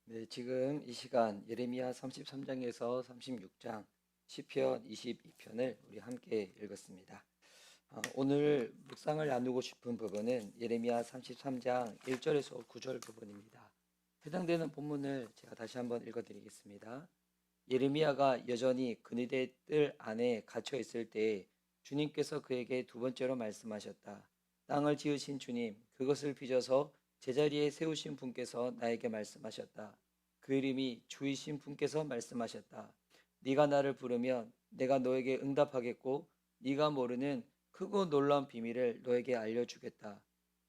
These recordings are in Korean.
네, 지금 이 시간 예레미야 33장에서 36장, 시편 22편을 우리 함께 읽었습니다. 오늘 묵상을 나누고 싶은 부분은 예레미야 33장 1절에서 9절 부분입니다. 해당되는 본문을 제가 다시 한번 읽어드리겠습니다. 예레미야가 여전히 그네의 뜰 안에 갇혀 있을 때에 주님께서 그에게 두 번째로 말씀하셨다. 땅을 지으신 주님, 그것을 빚어서 제자리에 세우신 분께서 나에게 말씀하셨다. 그 이름이 주이신 분께서 말씀하셨다. 네가 나를 부르면 내가 너에게 응답하겠고 네가 모르는 크고 놀라운 비밀을 너에게 알려주겠다.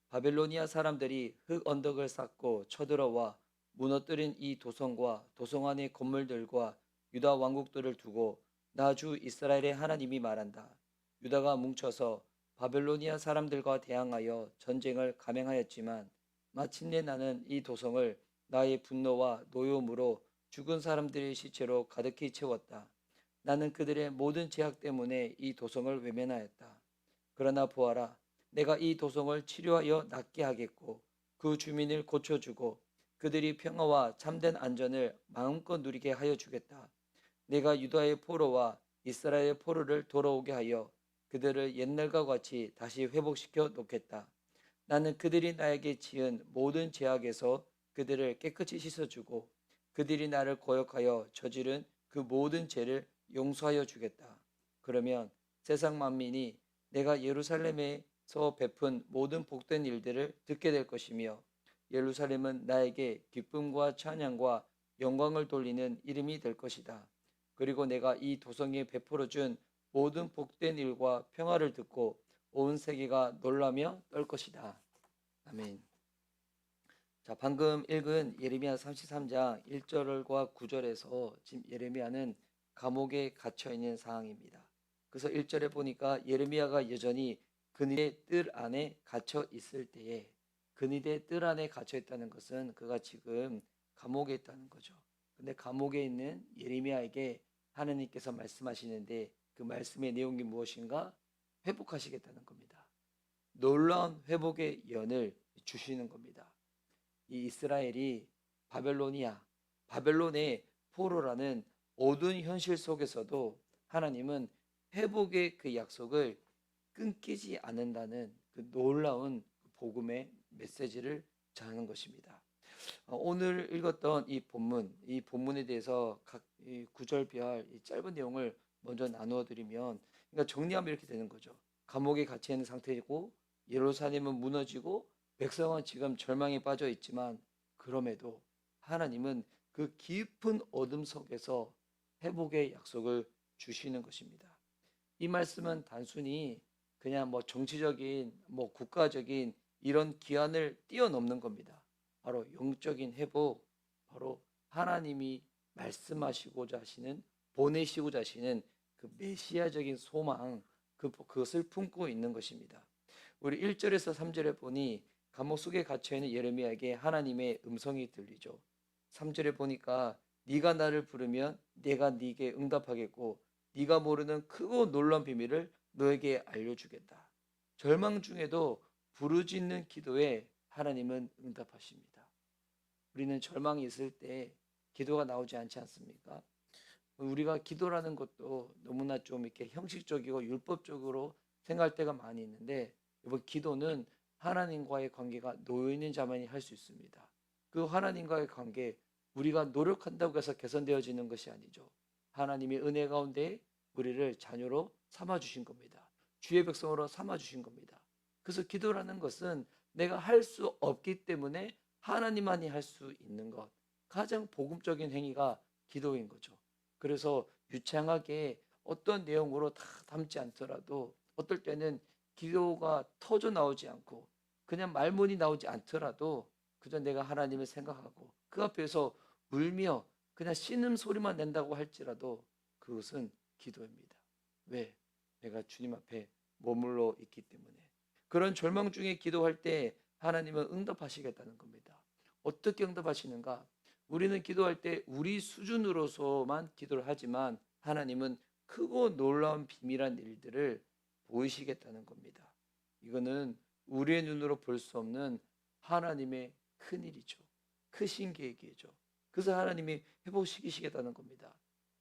바벨로니아 사람들이 흙 언덕을 쌓고 쳐들어와 무너뜨린 이 도성과 도성 안의 건물들과 유다 왕국들을 두고 나 주 이스라엘의 하나님이 말한다. 유다가 뭉쳐서 바벨로니아 사람들과 대항하여 전쟁을 감행하였지만 마침내 나는 이 도성을 나의 분노와 노여움으로 죽은 사람들의 시체로 가득히 채웠다. 나는 그들의 모든 죄악 때문에 이 도성을 외면하였다. 그러나 보아라, 내가 이 도성을 치료하여 낫게 하겠고 그 주민을 고쳐주고 그들이 평화와 참된 안전을 마음껏 누리게 하여 주겠다. 내가 유다의 포로와 이스라엘의 포로를 돌아오게 하여 그들을 옛날과 같이 다시 회복시켜 놓겠다. 나는 그들이 나에게 지은 모든 죄악에서 그들을 깨끗이 씻어주고 그들이 나를 거역하여 저지른 그 모든 죄를 용서하여 주겠다. 그러면 세상 만민이 내가 예루살렘에서 베푼 모든 복된 일들을 듣게 될 것이며 예루살렘은 나에게 기쁨과 찬양과 영광을 돌리는 이름이 될 것이다. 그리고 내가 이 도성에 베풀어 준 모든 복된 일과 평화를 듣고 온 세계가 놀라며 떨 것이다. 아멘. 자, 방금 읽은 예레미야 33장 1절과 9절에서 지금 예레미야는 감옥에 갇혀 있는 상황입니다. 그래서 1절에 보니까 예레미야가 여전히 그네의 뜰 안에 갇혀 있을 때에, 그네의 뜰 안에 갇혀 있다는 것은 그가 지금 감옥에 있다는 거죠. 근데 감옥에 있는 예레미야에게 하느님께서 말씀하시는데 그 말씀의 내용이 무엇인가? 회복하시겠다는 겁니다. 놀라운 회복의 연을 주시는 겁니다. 이 이스라엘이 바벨론의 포로라는 어두운 현실 속에서도 하나님은 회복의 그 약속을 끊기지 않는다는 그 놀라운 복음의 메시지를 전하는 것입니다. 오늘 읽었던 이 본문에 대해서 각 구절별 짧은 내용을 먼저 나누어 드리면, 그러니까 정리하면 이렇게 되는 거죠. 감옥에 갇혀 있는 상태이고 예루살렘은 무너지고 백성은 지금 절망에 빠져 있지만 그럼에도 하나님은 그 깊은 어둠 속에서 회복의 약속을 주시는 것입니다. 이 말씀은 단순히 그냥 뭐 정치적인 뭐 국가적인 이런 기한을 뛰어넘는 겁니다. 바로 영적인 회복, 바로 하나님이 말씀하시고자 하시는, 보내시고자 하시는 그 메시아적인 소망, 그것을 품고 있는 것입니다. 우리 1절에서 3절에 보니 감옥 속에 갇혀 있는 예레미야에게 하나님의 음성이 들리죠. 3절에 보니까 네가 나를 부르면 내가 네게 응답하겠고 네가 모르는 크고 놀라운 비밀을 너에게 알려주겠다. 절망 중에도 부르짖는 기도에 하나님은 응답하십니다. 우리는 절망이 있을 때 기도가 나오지 않지 않습니까? 우리가 기도라는 것도 너무나 좀 이렇게 형식적이고 율법적으로 생각할 때가 많이 있는데, 여러분, 기도는 하나님과의 관계가 놓여 있는 자만이 할 수 있습니다. 그 하나님과의 관계, 우리가 노력한다고 해서 개선되어지는 것이 아니죠. 하나님의 은혜 가운데 우리를 자녀로 삼아 주신 겁니다. 주의 백성으로 삼아 주신 겁니다. 그래서 기도라는 것은 내가 할 수 없기 때문에 하나님만이 할 수 있는 것, 가장 복음적인 행위가 기도인 거죠. 그래서 유창하게 어떤 내용으로 다 담지 않더라도 어떨 때는 기도가 터져 나오지 않고 그냥 말문이 나오지 않더라도 그저 내가 하나님을 생각하고 그 앞에서 울며 그냥 신음 소리만 낸다고 할지라도 그것은 기도입니다. 왜? 내가 주님 앞에 머물러 있기 때문에. 그런 절망 중에 기도할 때 하나님은 응답하시겠다는 겁니다. 어떻게 응답하시는가? 우리는 기도할 때 우리 수준으로서만 기도를 하지만 하나님은 크고 놀라운 비밀한 일들을 보이시겠다는 겁니다. 이거는 우리의 눈으로 볼 수 없는 하나님의 큰 일이죠. 크신 계획이죠. 그래서 하나님이 회복시키시겠다는 겁니다.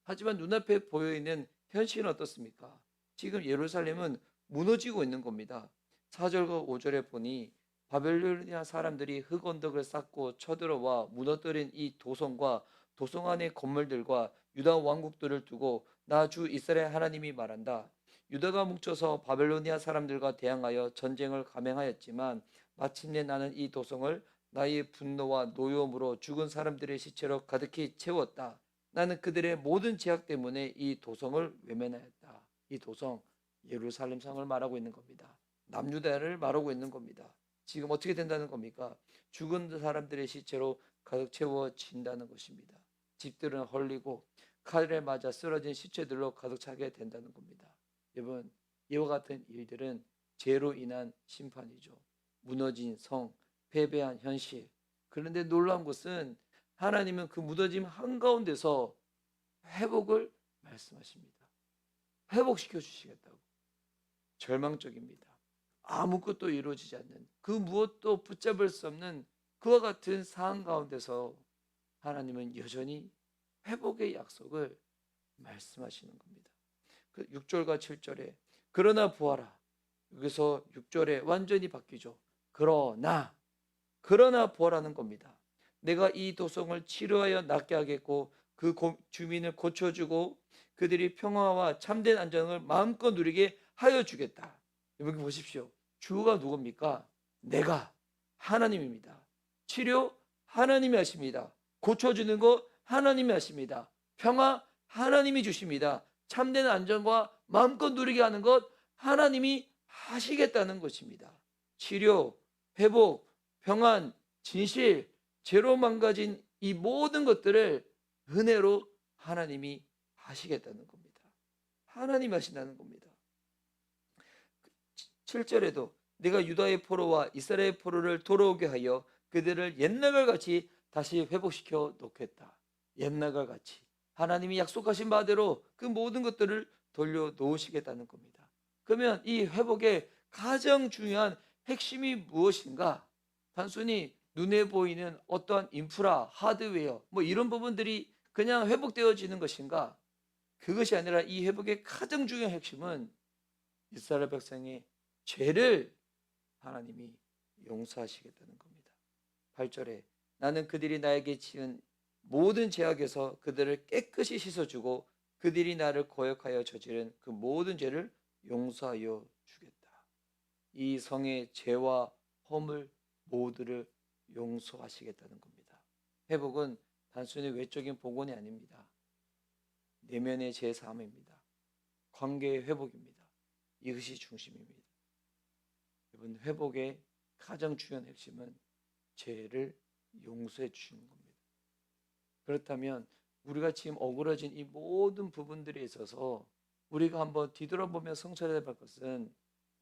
하지만 눈앞에 보여있는 현실은 어떻습니까? 지금 예루살렘은 무너지고 있는 겁니다. 4절과 5절에 보니 바벨로니아 사람들이 흙언덕을 쌓고 쳐들어와 무너뜨린 이 도성과 도성 안의 건물들과 유다 왕국들을 두고 나 주 이스라엘 하나님이 말한다. 유다가 뭉쳐서 바벨로니아 사람들과 대항하여 전쟁을 감행하였지만 마침내 나는 이 도성을 나의 분노와 노여움으로 죽은 사람들의 시체로 가득히 채웠다. 나는 그들의 모든 죄악 때문에 이 도성을 외면하였다. 이 도성, 예루살렘 성을 말하고 있는 겁니다. 남유다를 말하고 있는 겁니다. 지금 어떻게 된다는 겁니까? 죽은 사람들의 시체로 가득 채워진다는 것입니다. 집들은 헐리고 칼에 맞아 쓰러진 시체들로 가득 차게 된다는 겁니다. 여러분, 이와 같은 일들은 죄로 인한 심판이죠. 무너진 성, 패배한 현실. 그런데 놀라운 것은 하나님은 그 무너짐 한가운데서 회복을 말씀하십니다. 회복시켜 주시겠다고. 절망적입니다. 아무것도 이루어지지 않는 그 무엇도 붙잡을 수 없는 그와 같은 상황 가운데서 하나님은 여전히 회복의 약속을 말씀하시는 겁니다. 그 6절과 7절에 그러나 보아라. 여기서 6절에 완전히 바뀌죠. 그러나 보아라는 겁니다. 내가 이 도성을 치료하여 낫게 하겠고 그 주민을 고쳐주고 그들이 평화와 참된 안정을 마음껏 누리게 하여 주겠다. 여기 보십시오. 주가 누굽니까? 내가 하나님입니다. 치료 하나님이 하십니다. 고쳐주는 거 하나님이 하십니다. 평화 하나님이 주십니다. 참된 안정과 마음껏 누리게 하는 것 하나님이 하시겠다는 것입니다. 치료, 회복, 평안, 진실, 죄로 망가진 이 모든 것들을 은혜로 하나님이 하시겠다는 겁니다. 하나님이 하신다는 겁니다. 7절에도 내가 유다의 포로와 이스라엘 포로를 돌아오게 하여 그들을 옛날과 같이 다시 회복시켜 놓겠다. 옛날과 같이 하나님이 약속하신 바대로 그 모든 것들을 돌려놓으시겠다는 겁니다. 그러면 이 회복의 가장 중요한 핵심이 무엇인가? 단순히 눈에 보이는 어떠한 인프라, 하드웨어 뭐 이런 부분들이 그냥 회복되어지는 것인가? 그것이 아니라 이 회복의 가장 중요한 핵심은 이스라엘 백성의 죄를 하나님이 용서하시겠다는 겁니다. 8절에 나는 그들이 나에게 지은 모든 죄악에서 그들을 깨끗이 씻어주고 그들이 나를 거역하여 저지른 그 모든 죄를 용서하여 주겠다. 이 성의 죄와 허물 모두를 용서하시겠다는 겁니다. 회복은 단순히 외적인 복원이 아닙니다. 내면의 제사함입니다. 관계의 회복입니다. 이것이 중심입니다. 여러분, 회복의 가장 중요한 핵심은 죄를 용서해 주시는 겁니다. 그렇다면 우리가 지금 어그러진 이 모든 부분들에 있어서 우리가 한번 뒤돌아보며 성찰해야 할 것은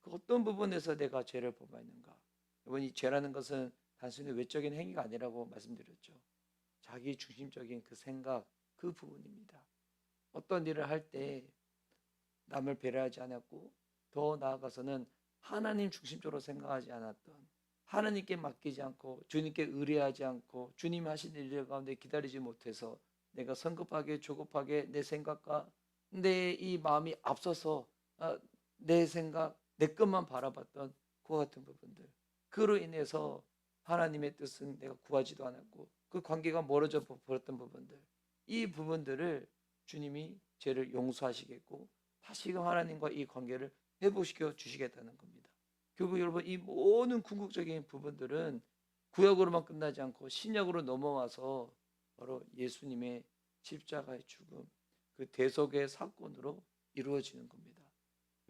그 어떤 부분에서 내가 죄를 범하였는가. 여러분, 이 죄라는 것은 단순히 외적인 행위가 아니라고 말씀드렸죠. 자기 중심적인 그 생각, 그 부분입니다. 어떤 일을 할 때 남을 배려하지 않았고 더 나아가서는 하나님 중심적으로 생각하지 않았던, 하나님께 맡기지 않고 주님께 의뢰하지 않고 주님 하신 일 가운데 기다리지 못해서 내가 성급하게 조급하게 내 생각과 내 이 마음이 앞서서 내 생각, 내 것만 바라봤던 그와 같은 부분들, 그로 인해서 하나님의 뜻은 내가 구하지도 않았고 그 관계가 멀어져 버렸던 부분들, 이 부분들을 주님이 죄를 용서하시겠고 다시금 하나님과 이 관계를 회복시켜 주시겠다는 겁니다. 결국 여러분, 이 모든 궁극적인 부분들은 구약으로만 끝나지 않고 신약으로 넘어와서 바로 예수님의 십자가의 죽음, 그 대속의 사건으로 이루어지는 겁니다.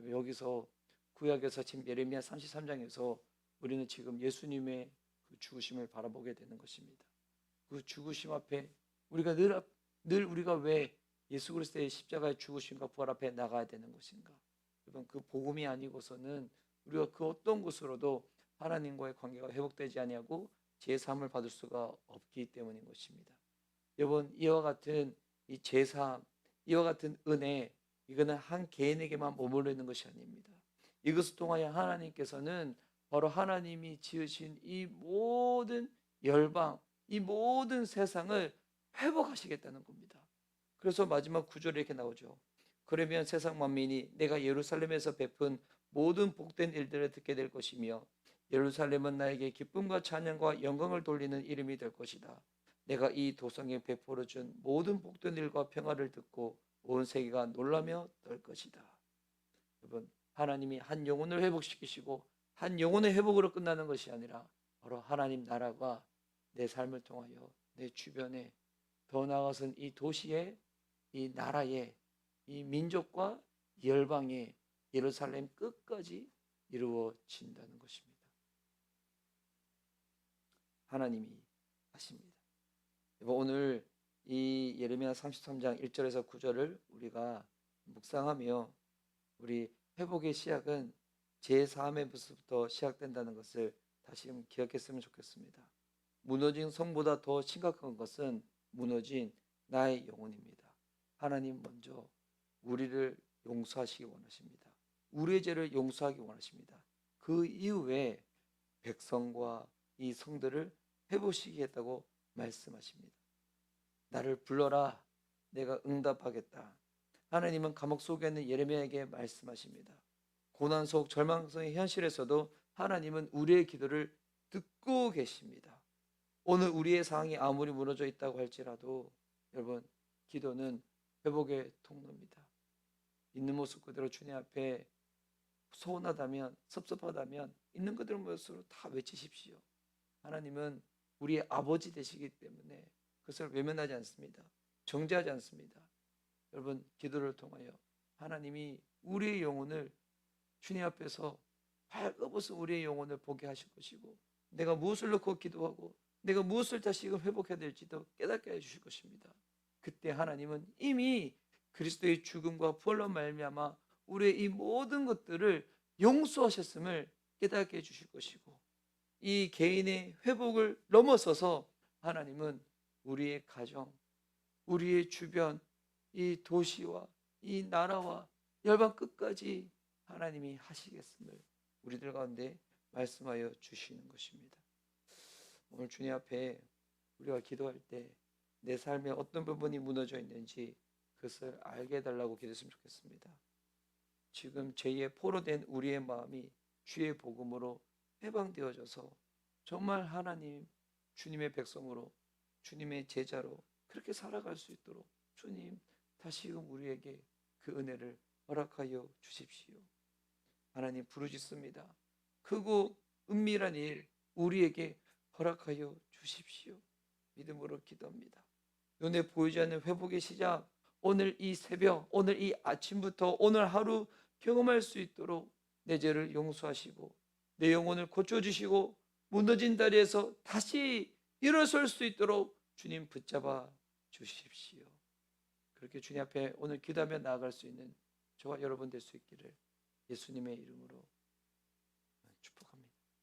여기서 구약에서 지금 예레미야 33장에서 우리는 지금 예수님의 그 죽으심을 바라보게 되는 것입니다. 그 죽으심 앞에 우리가 늘 우리가 왜 예수 그리스도의 십자가의 죽으심과 부활 앞에 나가야 되는 것인가? 여러분, 그 복음이 아니고서는 우리가 그 어떤 것으로도 하나님과의 관계가 회복되지 아니하고 제사함을 받을 수가 없기 때문인 것입니다. 여러분, 이와 같은 이 제사함, 이와 같은 은혜, 이거는 한 개인에게만 머물러 있는 것이 아닙니다. 이것을 통하여 하나님께서는 바로 하나님이 지으신 이 모든 열방, 이 모든 세상을 회복하시겠다는 겁니다. 그래서 마지막 구절에 이렇게 나오죠. 그러면 세상 만민이 내가 예루살렘에서 베푼 모든 복된 일들을 듣게 될 것이며 예루살렘은 나에게 기쁨과 찬양과 영광을 돌리는 이름이 될 것이다. 내가 이 도성에 베풀어 준 모든 복된 일과 평화를 듣고 온 세계가 놀라며 떨 것이다. 여러분, 하나님이 한 영혼을 회복시키시고 한 영혼의 회복으로 끝나는 것이 아니라 바로 하나님 나라가 내 삶을 통하여 내 주변에, 더 나아가서는 이 도시에, 이 나라에, 이 민족과 열방에, 예루살렘 끝까지 이루어진다는 것입니다. 하나님이 하십니다. 오늘 이 예레미야 33장 1절에서 9절을 우리가 묵상하며 우리 회복의 시작은 제4함의 모습부터 시작된다는 것을 다시금 기억했으면 좋겠습니다. 무너진 성보다 더 심각한 것은 무너진 나의 영혼입니다. 하나님 먼저 우리를 용서하시기 원하십니다. 우리의 죄를 용서하기 원하십니다. 그 이후에 백성과 이 성들을 회복시키겠다고 말씀하십니다. 나를 불러라, 내가 응답하겠다. 하나님은 감옥 속에 있는 예레미야에게 말씀하십니다. 고난 속 절망성의 현실에서도 하나님은 우리의 기도를 듣고 계십니다. 오늘 우리의 상황이 아무리 무너져 있다고 할지라도 여러분, 기도는 회복의 통로입니다. 있는 모습 그대로 주님 앞에 소원하다면, 섭섭하다면 있는 그대로 모습으로 다 외치십시오. 하나님은 우리의 아버지 되시기 때문에 그것을 외면하지 않습니다. 정죄하지 않습니다. 여러분, 기도를 통하여 하나님이 우리의 영혼을 주님 앞에서 발벗은 우리의 영혼을 보게 하실 것이고, 내가 무엇을 놓고 기도하고 내가 무엇을 다시금 회복해야 될지도 깨닫게 해주실 것입니다. 그때 하나님은 이미 그리스도의 죽음과 부활로 말미암아 우리의 이 모든 것들을 용서하셨음을 깨닫게 해주실 것이고, 이 개인의 회복을 넘어서서 하나님은 우리의 가정, 우리의 주변, 이 도시와 이 나라와 열방 끝까지 하나님이 하시겠음을 우리들 가운데 말씀하여 주시는 것입니다. 오늘 주님 앞에 우리가 기도할 때 내 삶에 어떤 부분이 무너져 있는지 그것을 알게 해달라고 기도했으면 좋겠습니다. 지금 죄에 포로된 우리의 마음이 주의 복음으로 해방되어져서 정말 하나님, 주님의 백성으로, 주님의 제자로 그렇게 살아갈 수 있도록 주님 다시금 우리에게 그 은혜를 허락하여 주십시오. 하나님, 부르짖습니다. 크고 은밀한 일 우리에게 허락하여 주십시오. 믿음으로 기도합니다. 눈에 보이지 않는 회복의 시작, 오늘 이 새벽, 오늘 이 아침부터 오늘 하루 경험할 수 있도록 내 죄를 용서하시고 내 영혼을 고쳐주시고 무너진 다리에서 다시 일어설 수 있도록 주님 붙잡아 주십시오. 그렇게 주님 앞에 오늘 기도하며 나아갈 수 있는 저와 여러분 될 수 있기를 예수님의 이름으로